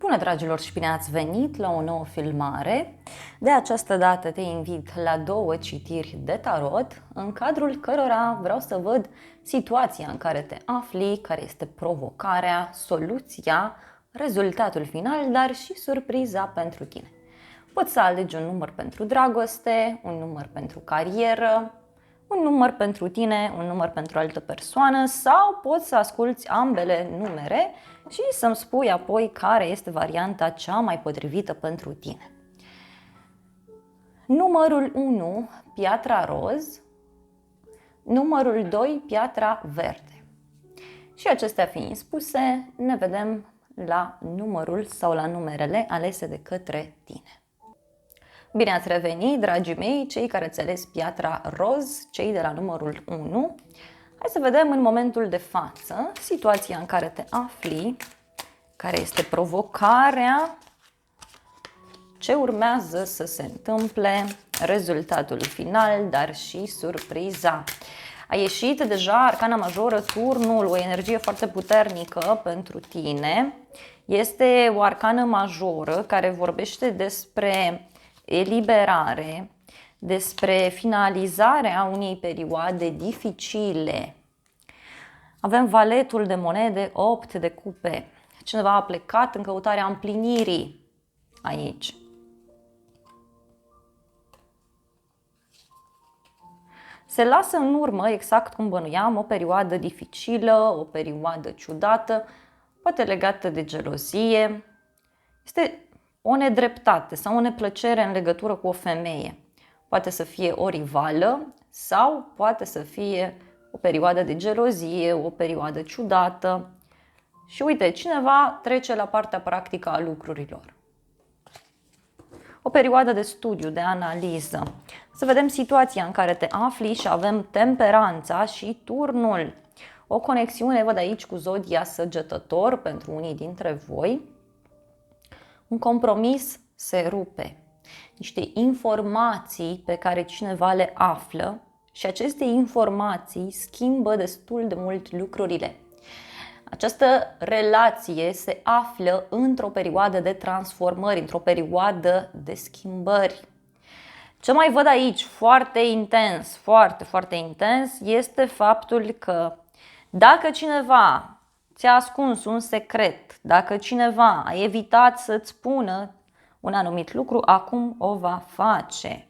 Bună, dragilor, și bine ați venit la o nouă filmare. De această dată te invit la două citiri de tarot, în cadrul cărora vreau să văd situația în care te afli, care este provocarea, soluția, rezultatul final, dar și surpriza pentru tine. Poți să alegi un număr pentru dragoste, un număr pentru carieră, un număr pentru tine, un număr pentru altă persoană sau poți să asculți ambele numere și să-mi spui apoi care este varianta cea mai potrivită pentru tine. Numărul 1, piatra roz, numărul 2, piatra verde. Și acestea fiind spuse, ne vedem la numărul sau la numerele alese de către tine. Bine ați revenit, dragii mei, cei care ați ales piatra roz, cei de la numărul 1. Hai să vedem în momentul de față situația în care te afli, care este provocarea, ce urmează să se întâmple, rezultatul final, dar și surpriza. A ieșit deja arcana majoră, turnul, o energie foarte puternică pentru tine. Este o arcană majoră care vorbește despre eliberare, despre finalizarea unei perioade dificile. Avem valetul de monede, 8 de cupe. Cineva a plecat în căutarea împlinirii aici. Se lasă în urmă, exact cum bănuiam, o perioadă dificilă, o perioadă ciudată, poate legată de gelozie. Este o nedreptate sau o neplăcere în legătură cu o femeie. Poate să fie o rivală sau poate să fie o perioadă de gelozie, o perioadă ciudată. Și uite, cineva trece la partea practică a lucrurilor. O perioadă de studiu, de analiză. Să vedem situația în care te afli și avem temperanța și turnul. O conexiune, văd aici, cu zodia Săgetător pentru unii dintre voi. Un compromis se rupe. Niște informații pe care cineva le află și aceste informații schimbă destul de mult lucrurile. Această relație se află într-o perioadă de transformări, într-o perioadă de schimbări. Ce mai văd aici foarte intens, foarte intens, este faptul că dacă cineva ți-a ascuns un secret, dacă cineva a evitat să-ți spună un anumit lucru, acum o va face.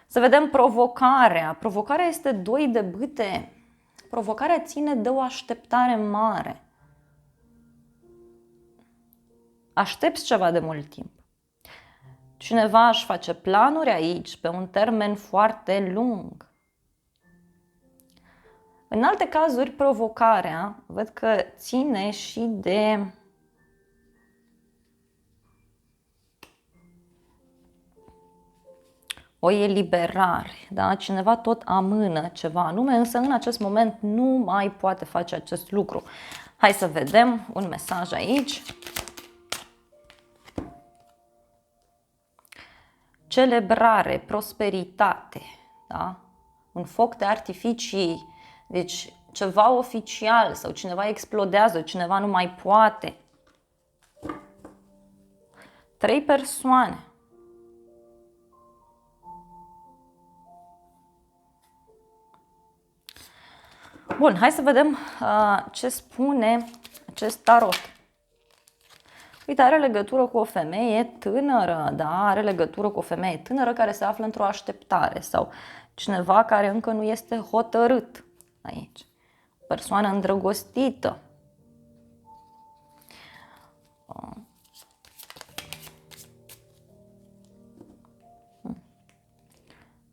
Să vedem provocarea. Provocarea este 2 de bâte. Provocarea ține de o așteptare mare. Aștepți ceva de mult timp. Cineva își face planuri aici pe un termen foarte lung. În alte cazuri, provocarea, văd că ține și de o eliberare, da? Cineva tot amână ceva anume, însă în acest moment nu mai poate face acest lucru. Hai să vedem un mesaj aici. Celebrare, prosperitate, da? Un foc de artificii, deci ceva oficial sau cineva explodează, cineva nu mai poate. 3 persoane. Bun, hai să vedem ce spune acest tarot. Uite, are legătură cu o femeie tânără, da? Are legătură cu o femeie tânără care se află într-o așteptare sau cineva care încă nu este hotărât aici. O persoană îndrăgostită.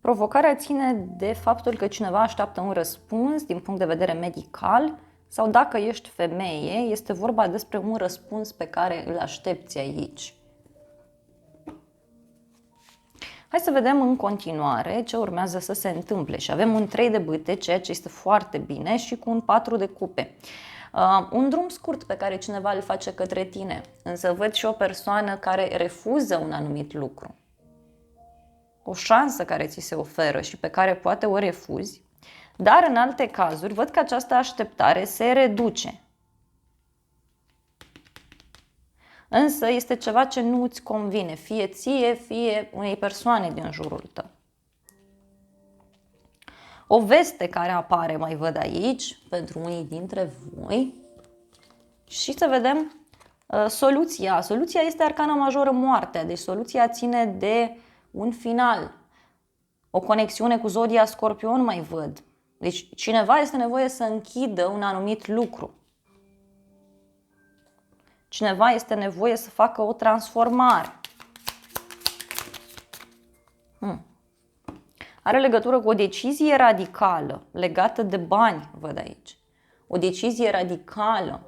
Provocarea ține de faptul că cineva așteaptă un răspuns din punct de vedere medical sau dacă ești femeie, este vorba despre un răspuns pe care îl aștepți aici. Hai să vedem în continuare ce urmează să se întâmple și avem un 3 de bâte, ceea ce este foarte bine, și cu un 4 de cupe. Un drum scurt pe care cineva îl face către tine, însă văd și o persoană care refuză un anumit lucru. O șansă care ți se oferă și pe care poate o refuzi, dar în alte cazuri văd că această așteptare se reduce. însă este ceva ce nu îți convine, fie ție, fie unei persoane din jurul tău. O veste care apare, mai văd aici, pentru unii dintre voi. Și să vedem soluția. Soluția este arcana majoră, moartea. Deci soluția ține de un final. O conexiune cu zodia Scorpion mai văd. Deci cineva este nevoie să închidă un anumit lucru. Cineva este nevoie să facă o transformare. Are legătură cu o decizie radicală legată de bani, văd aici. O decizie radicală.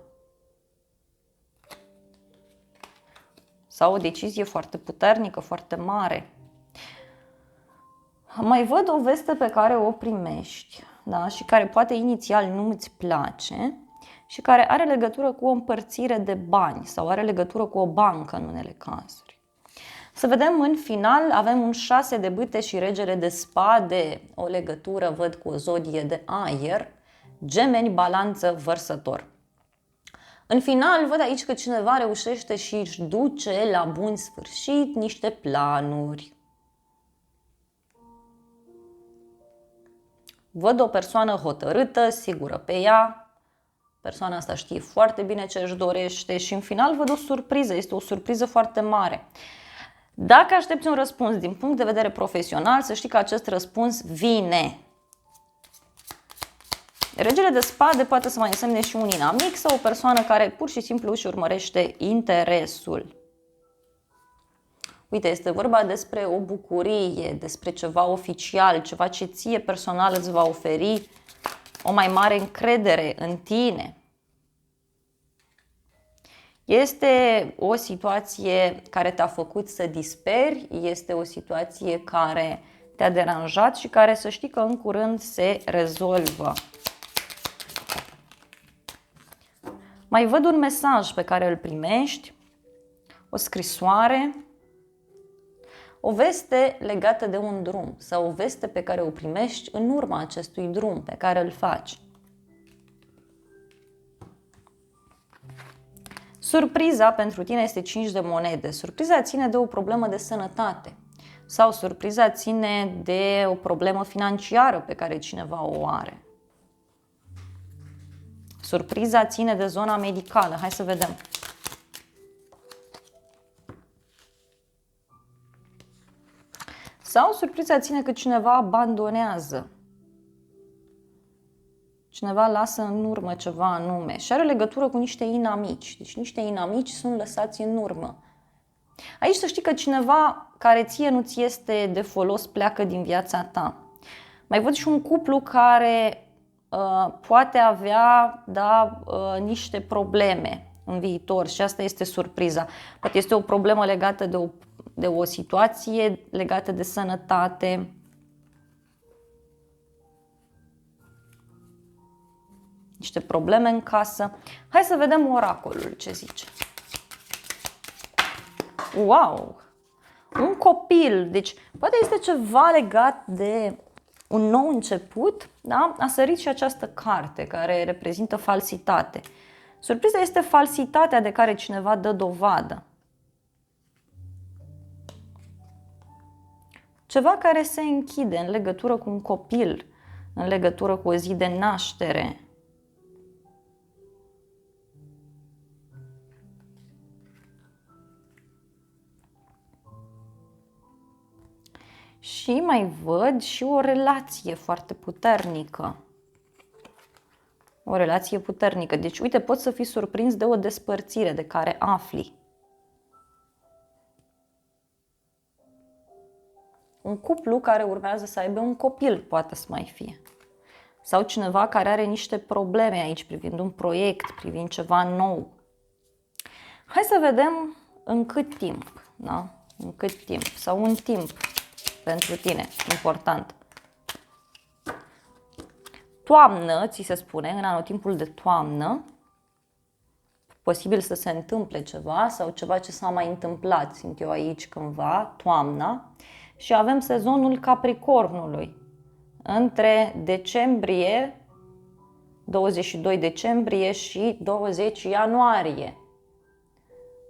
Sau o decizie foarte puternică, foarte mare. Mai văd o veste pe care o primești, da? Și care poate inițial nu îți place și care are legătură cu o împărțire de bani sau are legătură cu o bancă în unele cazuri. Să vedem în final, avem un 6 de bâte și regele de spade, o legătură, văd, cu o zodie de aer, Gemeni, Balanță, Vărsător. În final, văd aici că cineva reușește și își duce la bun sfârșit niște planuri. Văd o persoană hotărâtă, sigură pe ea. Persoana asta știe foarte bine ce își dorește și în final văd o surpriză. Este o surpriză foarte mare. Dacă aștepți un răspuns din punct de vedere profesional, să știi că acest răspuns vine. Regele de spade poate să mai însemne și un inamic sau o persoană care pur și simplu își urmărește interesul. Uite, este vorba despre o bucurie, despre ceva oficial, ceva ce ție personal îți va oferi o mai mare încredere în tine. Este o situație care te-a făcut să disperi, este o situație care te-a deranjat și care, să știi că în curând se rezolvă. Mai văd un mesaj pe care îl primești, o scrisoare, o veste legată de un drum sau o veste pe care o primești în urma acestui drum pe care îl faci. Surpriza pentru tine este 5 de monede. Surpriza ține de o problemă de sănătate sau surpriza ține de o problemă financiară pe care cineva o are. Surpriza ține de zona medicală. Hai să vedem. Sau surpriza ține că cineva abandonează. Cineva lasă în urmă ceva anume și are legătură cu niște inamici. Deci niște inamici sunt lăsați în urmă. Aici să știi că cineva care ție nu ți este de folos pleacă din viața ta. Mai văd și un cuplu care poate avea niște probleme în viitor și asta este surpriza. Poate este o problemă legată de o situație legată de sănătate. Niște probleme în casă. Hai să vedem oracolul ce zice. Wow! Un copil. Deci poate este ceva legat de un nou început, da? A sărit și această carte care reprezintă falsitate. Surpriza este falsitatea de care cineva dă dovadă. Ceva care se închide în legătură cu un copil, în legătură cu o zi de naștere. Și mai văd și o relație foarte puternică. O relație puternică. Deci, uite, poți să fii surprins de o despărțire de care afli. Un cuplu care urmează să aibă un copil poate să mai fie. Sau cineva care are niște probleme aici privind un proiect, privind ceva nou. Hai să vedem în cât timp, da? În cât timp sau un timp pentru tine, important. Toamnă, ți se spune, în anotimpul de toamnă, posibil să se întâmple ceva sau ceva ce s-a mai întâmplat, simt eu aici cândva, toamna. Și avem sezonul Capricornului, între decembrie, 22 decembrie și 20 ianuarie.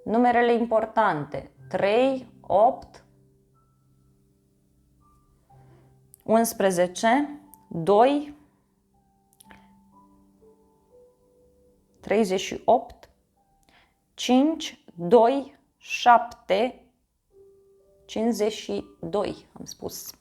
Numerele importante: 3, 8, 11, 2, 38, 5, 2, 7, 52, am spus.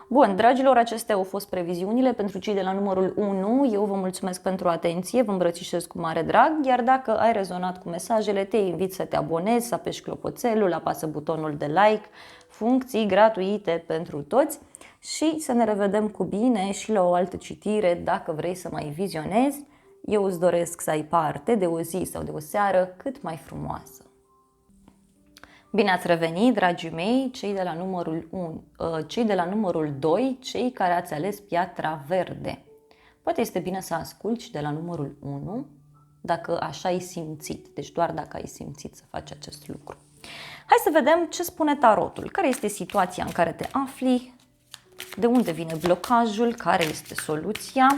Bun, dragilor, acestea au fost previziunile pentru cei de la numărul 1. Eu vă mulțumesc pentru atenție, vă îmbrățișez cu mare drag, iar dacă ai rezonat cu mesajele, te invit să te abonezi, să apeși clopoțelul, apasă butonul de like, funcții gratuite pentru toți și să ne revedem cu bine și la o altă citire dacă vrei să mai vizionezi. Eu îți doresc să ai parte de o zi sau de o seară cât mai frumoasă. Bine ați revenit, dragii mei, cei de la numărul 2, cei care ați ales piatra verde. Poate este bine să asculți de la numărul 1, dacă așa ai simțit, deci doar dacă ai simțit să faci acest lucru. Hai să vedem ce spune tarotul, care este situația în care te afli, de unde vine blocajul, care este soluția,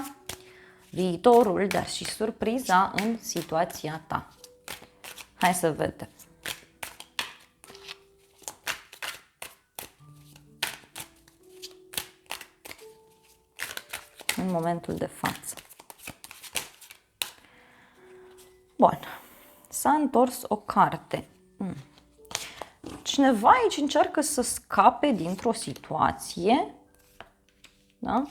viitorul, dar și surpriza în situația ta. Hai să vedem. În momentul de față. Bun. S-a întors o carte. Cineva aici încearcă să scape dintr-o situație. Da?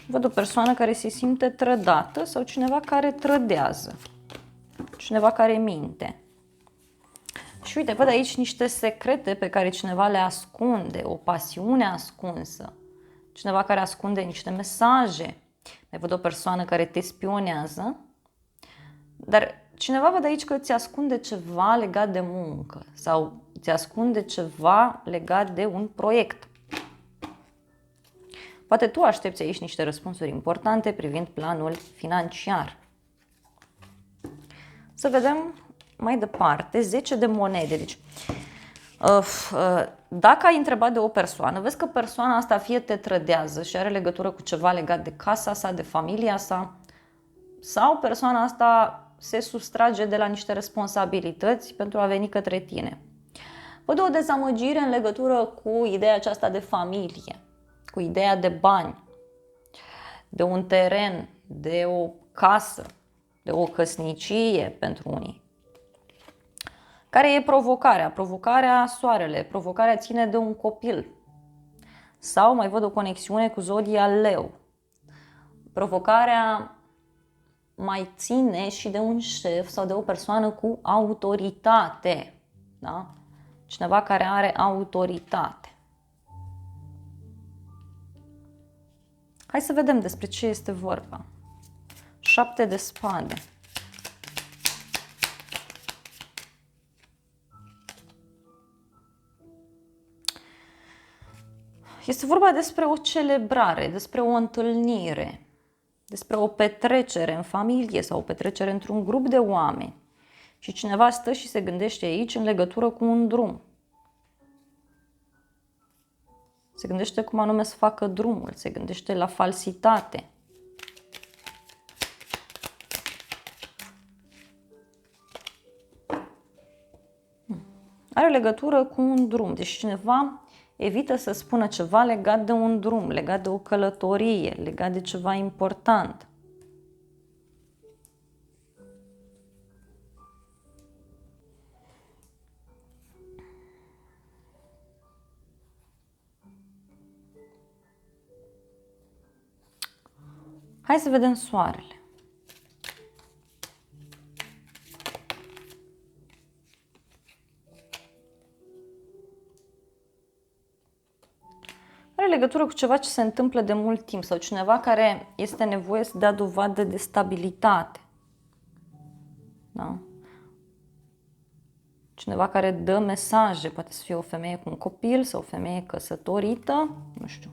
Văd o persoană care se simte trădată sau cineva care trădează. Cineva care minte. Și uite, văd aici niște secrete pe care cineva le ascunde, o pasiune ascunsă. Cineva care ascunde niște mesaje. Mai văd o persoană care te spionează, dar cineva văd aici că îți ascunde ceva legat de muncă sau îți ascunde ceva legat de un proiect. Poate tu aștepți aici niște răspunsuri importante privind planul financiar. Să vedem mai departe, 10 de monede. Deci, dacă ai întrebat de o persoană, vezi că persoana asta fie te trădează și are legătură cu ceva legat de casa sa, de familia sa, sau persoana asta se sustrage de la niște responsabilități pentru a veni către tine. Văd o dezamăgire în legătură cu ideea aceasta de familie, cu ideea de bani, de un teren, de o casă, de o căsnicie pentru unii. Care e provocarea? Provocarea soarele, provocarea ține de un copil. Sau mai văd o conexiune cu zodia leu. Provocarea mai ține și de un șef sau de o persoană cu autoritate. Da? Cineva care are autoritate. Hai să vedem despre ce este vorba. 7 de spade. Este vorba despre o celebrare, despre o întâlnire, despre o petrecere în familie sau o petrecere într-un grup de oameni. Și cineva stă și se gândește aici în legătură cu un drum. Se gândește cum anume să facă drumul, se gândește la falsitate. Are legătură cu un drum, deci cineva evită să spună ceva legat de un drum, legat de o călătorie, legat de ceva important. Hai să vedem soarele. Are legătură cu ceva ce se întâmplă de mult timp sau cineva care este nevoie să dea dovadă de stabilitate. Da? Cineva care dă mesaje, poate să fie o femeie cu un copil sau o femeie căsătorită, nu știu.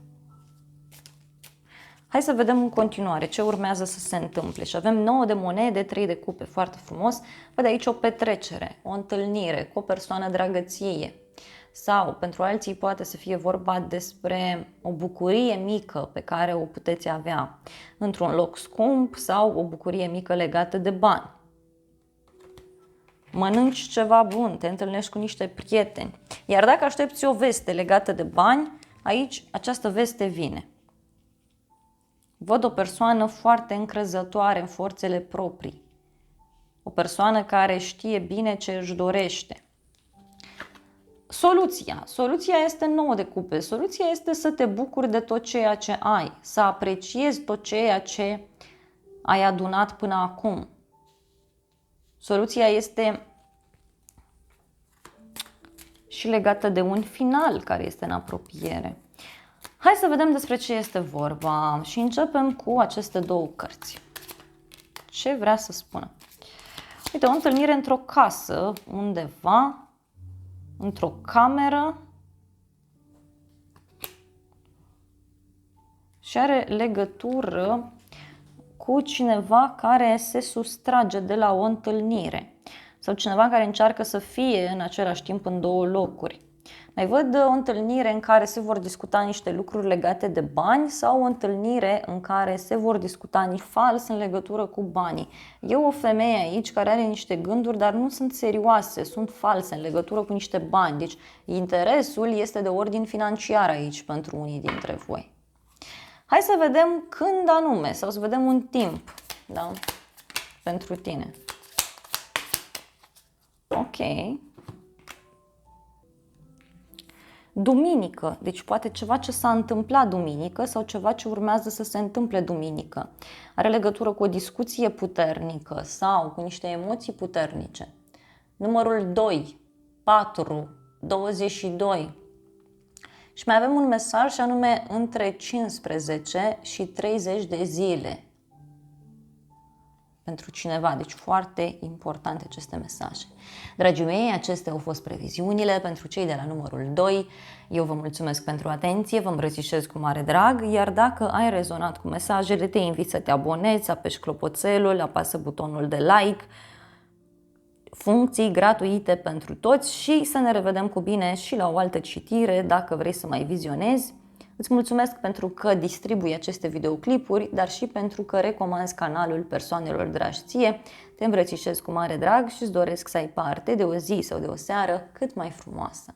Hai să vedem în continuare ce urmează să se întâmple. Și avem 9 de monede, 3 de cupe, foarte frumos. Văd aici o petrecere, o întâlnire cu o persoană dragăție. Sau pentru alții poate să fie vorba despre o bucurie mică pe care o puteți avea într-un loc scump sau o bucurie mică legată de bani. mănânci ceva bun, te întâlnești cu niște prieteni. Iar dacă aștepți o veste legată de bani, aici această veste vine. Văd o persoană foarte încrezătoare în forțele proprii. O persoană care știe bine ce își dorește. Soluția este 9 de cupe. Soluția este să te bucuri de tot ceea ce ai, să apreciezi tot ceea ce ai adunat până acum. Soluția este și legată de un final care este în apropiere. Hai să vedem despre ce este vorba și începem cu aceste două cărți. Ce vrea să spună? Uite, o întâlnire într-o casă, undeva, într-o cameră și are legătură cu cineva care se sustrage de la o întâlnire sau cineva care încearcă să fie în același timp în două locuri. Mai văd o întâlnire în care se vor discuta niște lucruri legate de bani sau o întâlnire în care se vor discuta niște fals în legătură cu banii. E o femeie aici care are niște gânduri, dar nu sunt serioase, sunt false în legătură cu niște bani. Deci interesul este de ordin financiar aici pentru unii dintre voi. Hai să vedem când anume sau să vedem un timp, da? Pentru tine. Ok. Duminică, deci poate ceva ce s-a întâmplat duminică sau ceva ce urmează să se întâmple duminică. Are legătură cu o discuție puternică sau cu niște emoții puternice. Numărul 2, 4, 22. Și mai avem un mesaj și anume între 15 și 30 de zile. Pentru cineva, deci foarte importante aceste mesaje. Dragii mei, acestea au fost previziunile pentru cei de la numărul 2. Eu vă mulțumesc pentru atenție, vă îmbrățișez cu mare drag, iar dacă ai rezonat cu mesajele, te invit să te abonezi, apeși clopoțelul, apasă butonul de like, funcții gratuite pentru toți și să ne revedem cu bine și la o altă citire dacă vrei să mai vizionezi. Îți mulțumesc pentru că distribui aceste videoclipuri, dar și pentru că recomanzi canalul persoanelor dragi ție. Te îmbrățișez cu mare drag și îți doresc să ai parte de o zi sau de o seară cât mai frumoasă.